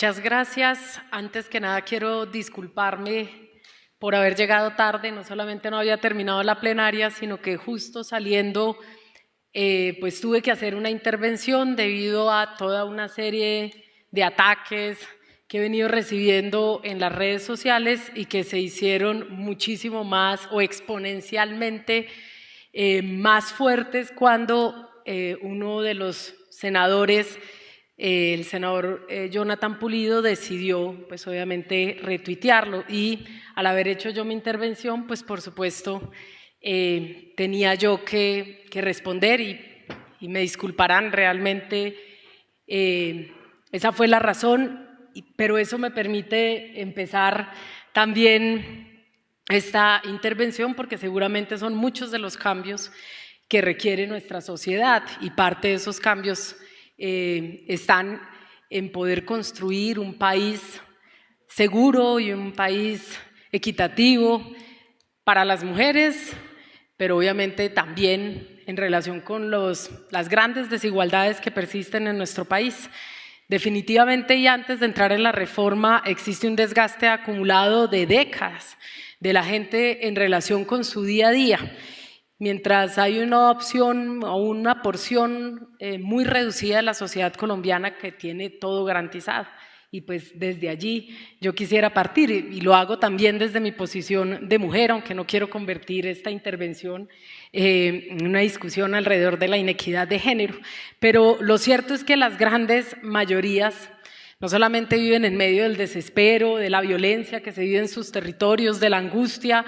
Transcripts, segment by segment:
Muchas gracias. Antes que nada quiero disculparme por haber llegado tarde. No solamente no había terminado la plenaria, sino que justo saliendo pues tuve que hacer una intervención debido a toda una serie de ataques que he venido recibiendo en las redes sociales y que se hicieron muchísimo más o exponencialmente más fuertes cuando uno de los senadores, el senador Jonathan Pulido, decidió pues obviamente retuitearlo, y al haber hecho yo mi intervención pues por supuesto tenía yo que responder y me disculparán, realmente esa fue la razón, pero eso me permite empezar también esta intervención porque seguramente son muchos de los cambios que requiere nuestra sociedad, y parte de esos cambios están en poder construir un país seguro y un país equitativo para las mujeres, pero obviamente también en relación con las grandes desigualdades que persisten en nuestro país. Definitivamente, y antes de entrar en la reforma, existe un desgaste acumulado de décadas de la gente en relación con su día a día. Mientras hay una opción o una porción muy reducida de la sociedad colombiana que tiene todo garantizado. Y pues desde allí yo quisiera partir, y lo hago también desde mi posición de mujer, aunque no quiero convertir esta intervención en una discusión alrededor de la inequidad de género. Pero lo cierto es que las grandes mayorías no solamente viven en medio del desespero, de la violencia que se vive en sus territorios, de la angustia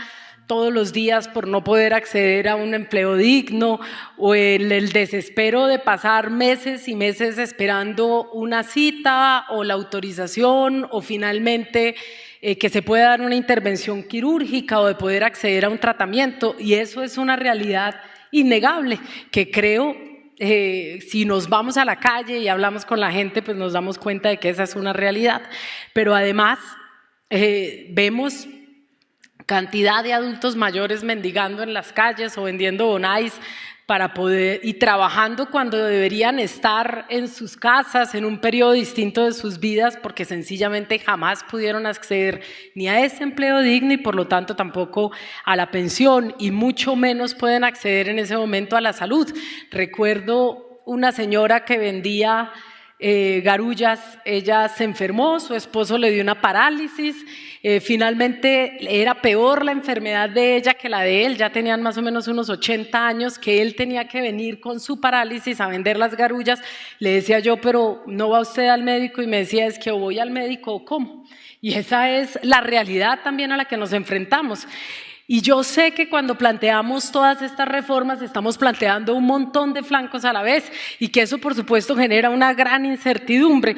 todos los días por no poder acceder a un empleo digno, o el desespero de pasar meses y meses esperando una cita o la autorización, o finalmente que se pueda dar una intervención quirúrgica, o de poder acceder a un tratamiento. Y eso es una realidad innegable que creo si nos vamos a la calle y hablamos con la gente, pues nos damos cuenta de que esa es una realidad. Pero además vemos cantidad de adultos mayores mendigando en las calles o vendiendo bonais para poder, y trabajando cuando deberían estar en sus casas en un periodo distinto de sus vidas, porque sencillamente jamás pudieron acceder ni a ese empleo digno y por lo tanto tampoco a la pensión, y mucho menos pueden acceder en ese momento a la salud. Recuerdo una señora que vendía garullas, ella se enfermó, su esposo le dio una parálisis, finalmente era peor la enfermedad de ella que la de él, ya tenían más o menos unos 80 años, que él tenía que venir con su parálisis a vender las garullas. Le decía yo, pero ¿no va usted al médico? Y me decía, es que o voy al médico o ¿cómo? Y esa es la realidad también a la que nos enfrentamos. Y yo sé que cuando planteamos todas estas reformas estamos planteando un montón de flancos a la vez, y que eso por supuesto genera una gran incertidumbre.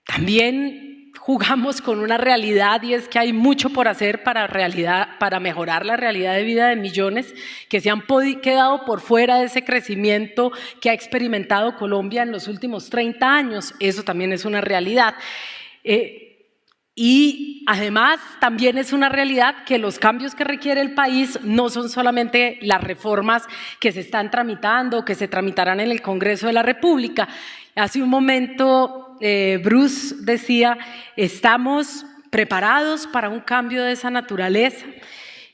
También jugamos con una realidad, y es que hay mucho por hacer para mejorar la realidad de vida de millones que se han quedado por fuera de ese crecimiento que ha experimentado Colombia en los últimos 30 años. Eso también es una realidad. Y además también es una realidad que los cambios que requiere el país no son solamente las reformas que se están tramitando, que se tramitarán en el Congreso de la República. Hace un momento Bruce decía, estamos preparados para un cambio de esa naturaleza.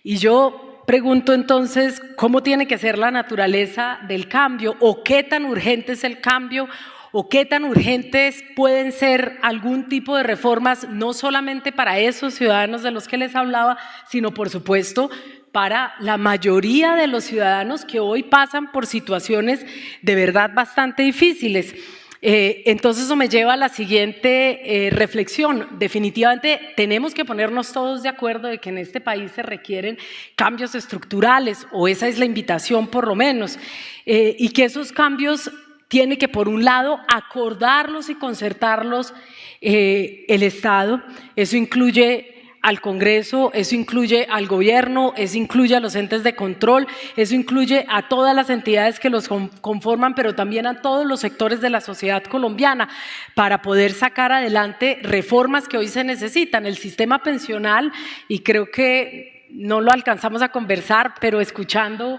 Y yo pregunto entonces, ¿cómo tiene que ser la naturaleza del cambio? ¿O qué tan urgente es el cambio? ¿O qué tan urgentes pueden ser algún tipo de reformas, no solamente para esos ciudadanos de los que les hablaba, sino por supuesto para la mayoría de los ciudadanos que hoy pasan por situaciones de verdad bastante difíciles? Entonces eso me lleva a la siguiente reflexión. Definitivamente tenemos que ponernos todos de acuerdo de que en este país se requieren cambios estructurales, o esa es la invitación por lo menos, y que esos cambios tiene que, por un lado, acordarlos y concertarlos el Estado. Eso incluye al Congreso, eso incluye al gobierno, eso incluye a los entes de control, eso incluye a todas las entidades que los conforman, pero también a todos los sectores de la sociedad colombiana, para poder sacar adelante reformas que hoy se necesitan. El sistema pensional, y creo que no lo alcanzamos a conversar, pero escuchando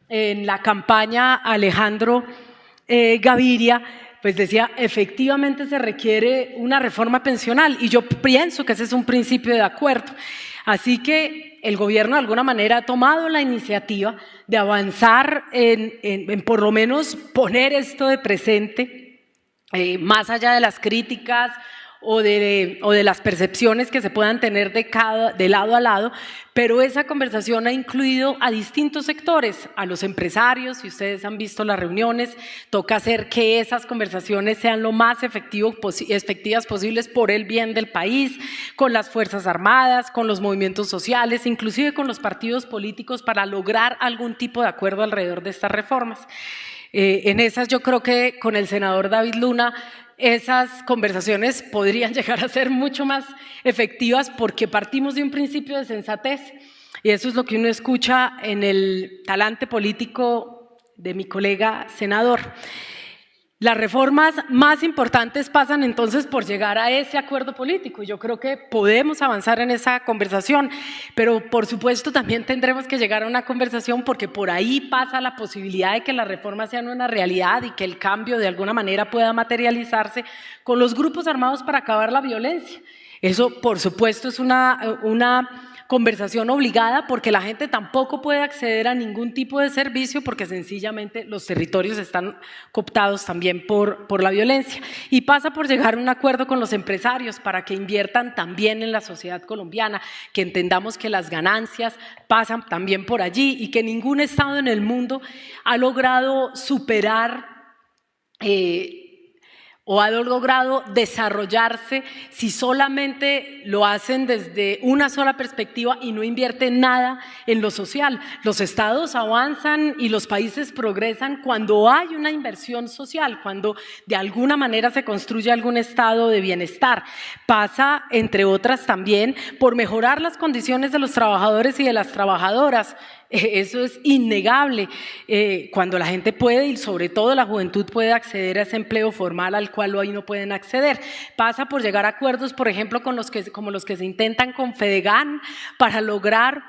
en la campaña a Alejandro Gaviria, pues decía, efectivamente se requiere una reforma pensional y yo pienso que ese es un principio de acuerdo. Así que el gobierno de alguna manera ha tomado la iniciativa de avanzar en por lo menos poner esto de presente, más allá de las críticas o de las percepciones que se puedan tener de lado a lado, pero esa conversación ha incluido a distintos sectores, a los empresarios, si ustedes han visto las reuniones, toca hacer que esas conversaciones sean lo más efectivas posibles por el bien del país, con las Fuerzas Armadas, con los movimientos sociales, inclusive con los partidos políticos para lograr algún tipo de acuerdo alrededor de estas reformas. En esas yo creo que con el senador David Luna esas conversaciones podrían llegar a ser mucho más efectivas porque partimos de un principio de sensatez y eso es lo que uno escucha en el talante político de mi colega senador. Las reformas más importantes pasan entonces por llegar a ese acuerdo político. Yo creo que podemos avanzar en esa conversación, pero por supuesto también tendremos que llegar a una conversación porque por ahí pasa la posibilidad de que las reformas sean una realidad y que el cambio de alguna manera pueda materializarse con los grupos armados para acabar la violencia. Eso por supuesto es una conversación obligada porque la gente tampoco puede acceder a ningún tipo de servicio porque sencillamente los territorios están cooptados también por la violencia y pasa por llegar a un acuerdo con los empresarios para que inviertan también en la sociedad colombiana, que entendamos que las ganancias pasan también por allí y que ningún estado en el mundo ha logrado superar o ha logrado desarrollarse si solamente lo hacen desde una sola perspectiva y no invierten nada en lo social. Los estados avanzan y los países progresan cuando hay una inversión social, cuando de alguna manera se construye algún estado de bienestar. Pasa, entre otras también, por mejorar las condiciones de los trabajadores y de las trabajadoras. Eso es innegable cuando la gente puede y sobre todo la juventud puede acceder a ese empleo formal al cual hoy no pueden acceder. Pasa por llegar a acuerdos, por ejemplo, como los que se intentan con Fedegan para lograr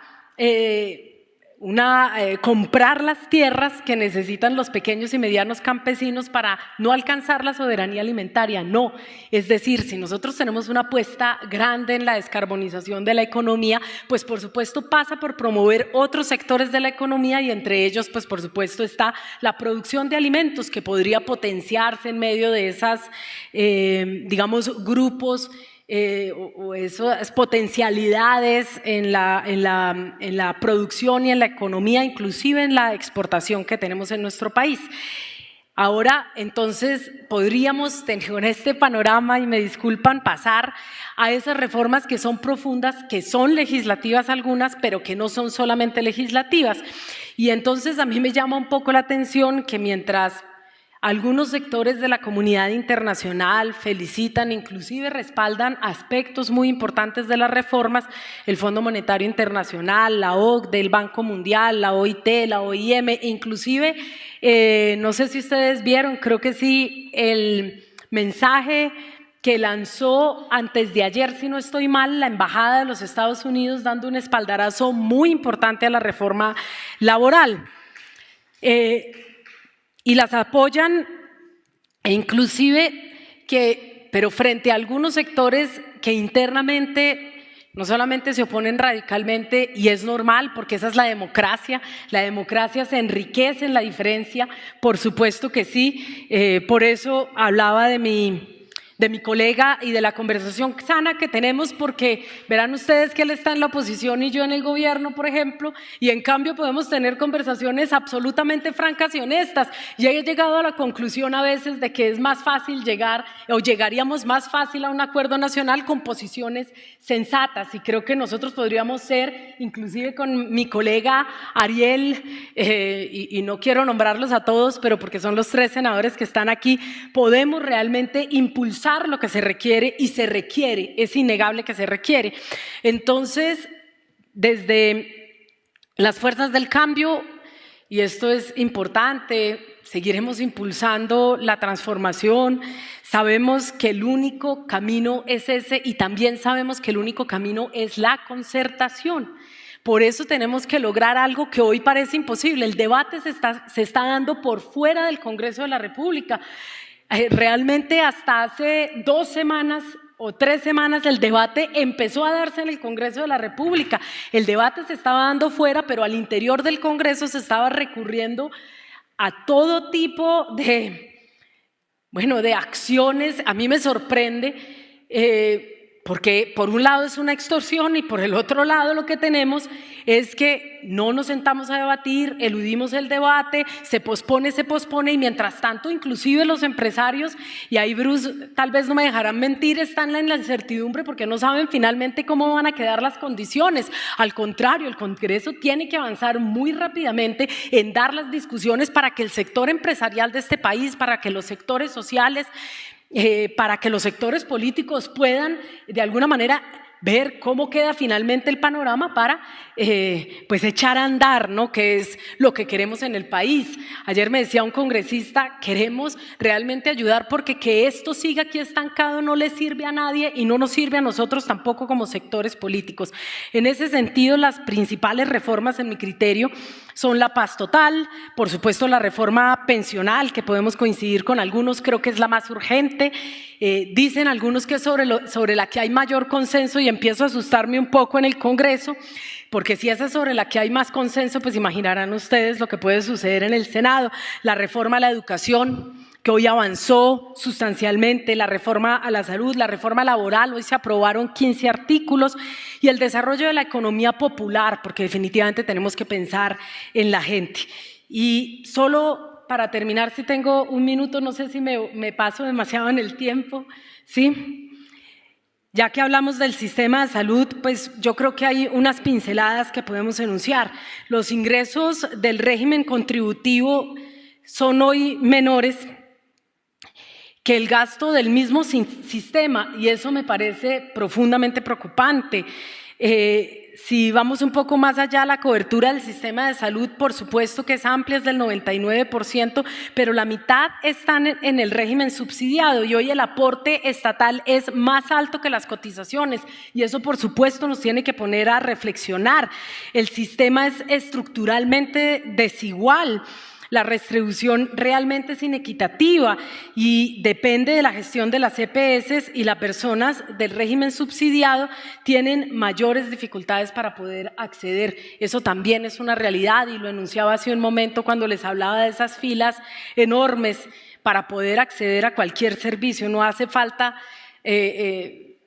comprar las tierras que necesitan los pequeños y medianos campesinos para no alcanzar la soberanía alimentaria, no. Es decir, si nosotros tenemos una apuesta grande en la descarbonización de la economía, pues por supuesto pasa por promover otros sectores de la economía y entre ellos, pues por supuesto está la producción de alimentos que podría potenciarse en medio de esas, digamos, grupos o esas potencialidades en la producción y en la economía, inclusive en la exportación que tenemos en nuestro país. Ahora, entonces, podríamos, con este panorama, y me disculpan, pasar a esas reformas que son profundas, que son legislativas algunas, pero que no son solamente legislativas. Y entonces a mí me llama un poco la atención que mientras algunos sectores de la comunidad internacional felicitan, inclusive respaldan aspectos muy importantes de las reformas, el Fondo Monetario Internacional, la OCDE, el Banco Mundial, la OIT, la OIM, inclusive, no sé si ustedes vieron, creo que sí, el mensaje que lanzó antes de ayer, si no estoy mal, la Embajada de los Estados Unidos dando un espaldarazo muy importante a la reforma laboral. Y las apoyan e inclusive pero frente a algunos sectores que internamente no solamente se oponen radicalmente y es normal porque esa es la democracia se enriquece en la diferencia, por supuesto que sí, por eso hablaba de mi colega y de la conversación sana que tenemos porque verán ustedes que él está en la oposición y yo en el gobierno, por ejemplo, y en cambio podemos tener conversaciones absolutamente francas y honestas. Y he llegado a la conclusión a veces de que es más fácil llegaríamos más fácil a un acuerdo nacional con posiciones sensatas y creo que nosotros podríamos ser, inclusive con mi colega Ariel, y no quiero nombrarlos a todos, pero porque son los 3 senadores que están aquí, podemos realmente impulsar lo que se requiere y se requiere, es innegable que se requiere. Entonces, desde las fuerzas del cambio, y esto es importante, seguiremos impulsando la transformación, sabemos que el único camino es ese y también sabemos que el único camino es la concertación. Por eso tenemos que lograr algo que hoy parece imposible. El debate se está dando por fuera del Congreso de la República. Realmente hasta hace 2 semanas o 3 semanas el debate empezó a darse en el Congreso de la República. El debate se estaba dando fuera, pero al interior del Congreso se estaba recurriendo a todo tipo de acciones. A mí me sorprende porque por un lado es una extorsión y por el otro lado lo que tenemos es que no nos sentamos a debatir, eludimos el debate, se pospone y mientras tanto inclusive los empresarios, y ahí Bruce tal vez no me dejarán mentir, están en la incertidumbre porque no saben finalmente cómo van a quedar las condiciones. Al contrario, el Congreso tiene que avanzar muy rápidamente en dar las discusiones para que el sector empresarial de este país, para que los sectores sociales, para que los sectores políticos puedan de alguna manera ver cómo queda finalmente el panorama para pues echar a andar, ¿no? Que es lo que queremos en el país. Ayer me decía un congresista, queremos realmente ayudar porque que esto siga aquí estancado no le sirve a nadie y no nos sirve a nosotros tampoco como sectores políticos. En ese sentido, las principales reformas en mi criterio son la paz total, por supuesto la reforma pensional, que podemos coincidir con algunos, creo que es la más urgente. Dicen algunos que es sobre la que hay mayor consenso y empiezo a asustarme un poco en el Congreso, porque si esa es sobre la que hay más consenso, pues imaginarán ustedes lo que puede suceder en el Senado. La reforma a la educación, que hoy avanzó sustancialmente, la reforma a la salud, la reforma laboral, hoy se aprobaron 15 artículos, y el desarrollo de la economía popular, porque definitivamente tenemos que pensar en la gente. Y solo para terminar, si tengo un minuto, no sé si me paso demasiado en el tiempo, ¿sí? Ya que hablamos del sistema de salud, pues yo creo que hay unas pinceladas que podemos enunciar. Los ingresos del régimen contributivo son hoy menores que el gasto del mismo sistema, y eso me parece profundamente preocupante. Si vamos un poco más allá, la cobertura del sistema de salud, por supuesto que es amplia, es del 99%, pero la mitad están en el régimen subsidiado y hoy el aporte estatal es más alto que las cotizaciones y eso por supuesto nos tiene que poner a reflexionar. El sistema es estructuralmente desigual. La redistribución realmente es inequitativa y depende de la gestión de las EPS y las personas del régimen subsidiado tienen mayores dificultades para poder acceder. Eso también es una realidad y lo enunciaba hace un momento cuando les hablaba de esas filas enormes para poder acceder a cualquier servicio. No hace falta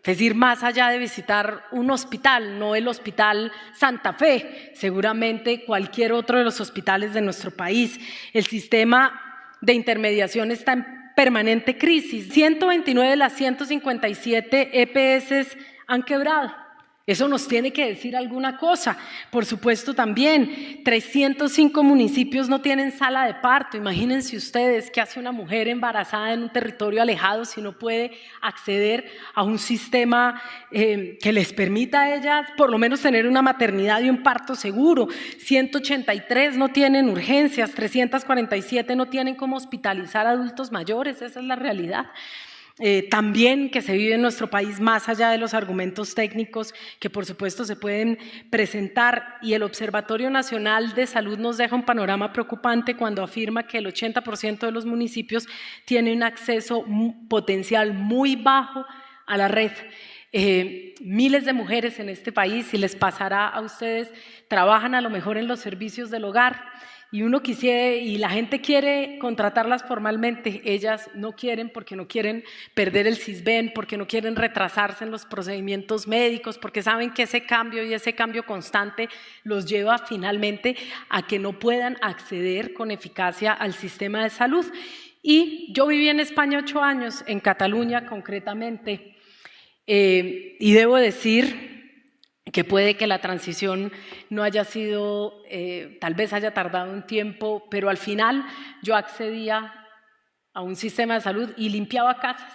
es decir, más allá de visitar un hospital, no el Hospital Santa Fe, seguramente cualquier otro de los hospitales de nuestro país. El sistema de intermediación está en permanente crisis. 129 de las 157 EPS han quebrado. Eso nos tiene que decir alguna cosa. Por supuesto también, 305 municipios no tienen sala de parto. Imagínense ustedes qué hace una mujer embarazada en un territorio alejado si no puede acceder a un sistema que les permita a ellas por lo menos tener una maternidad y un parto seguro. 183 no tienen urgencias, 347 no tienen cómo hospitalizar a adultos mayores, esa es la realidad. También que se vive en nuestro país más allá de los argumentos técnicos que por supuesto se pueden presentar, y el Observatorio Nacional de Salud nos deja un panorama preocupante cuando afirma que el 80% de los municipios tienen un acceso potencial muy bajo a la red. Miles de mujeres en este país, si les pasará a ustedes, trabajan a lo mejor en los servicios del hogar y uno quisiera, y la gente quiere contratarlas formalmente, ellas no quieren porque no quieren perder el Sisbén, porque no quieren retrasarse en los procedimientos médicos, porque saben que ese cambio y ese cambio constante los lleva finalmente a que no puedan acceder con eficacia al sistema de salud. Y yo viví en España 8 años, en Cataluña concretamente, y debo decir que puede que la transición no haya sido, tal vez haya tardado un tiempo, pero al final yo accedía a un sistema de salud y limpiaba casas.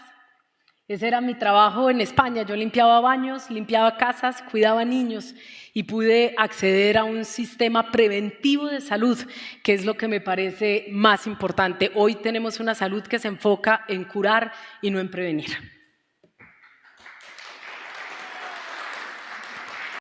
Ese era mi trabajo en España, yo limpiaba baños, limpiaba casas, cuidaba niños y pude acceder a un sistema preventivo de salud, que es lo que me parece más importante. Hoy tenemos una salud que se enfoca en curar y no en prevenir.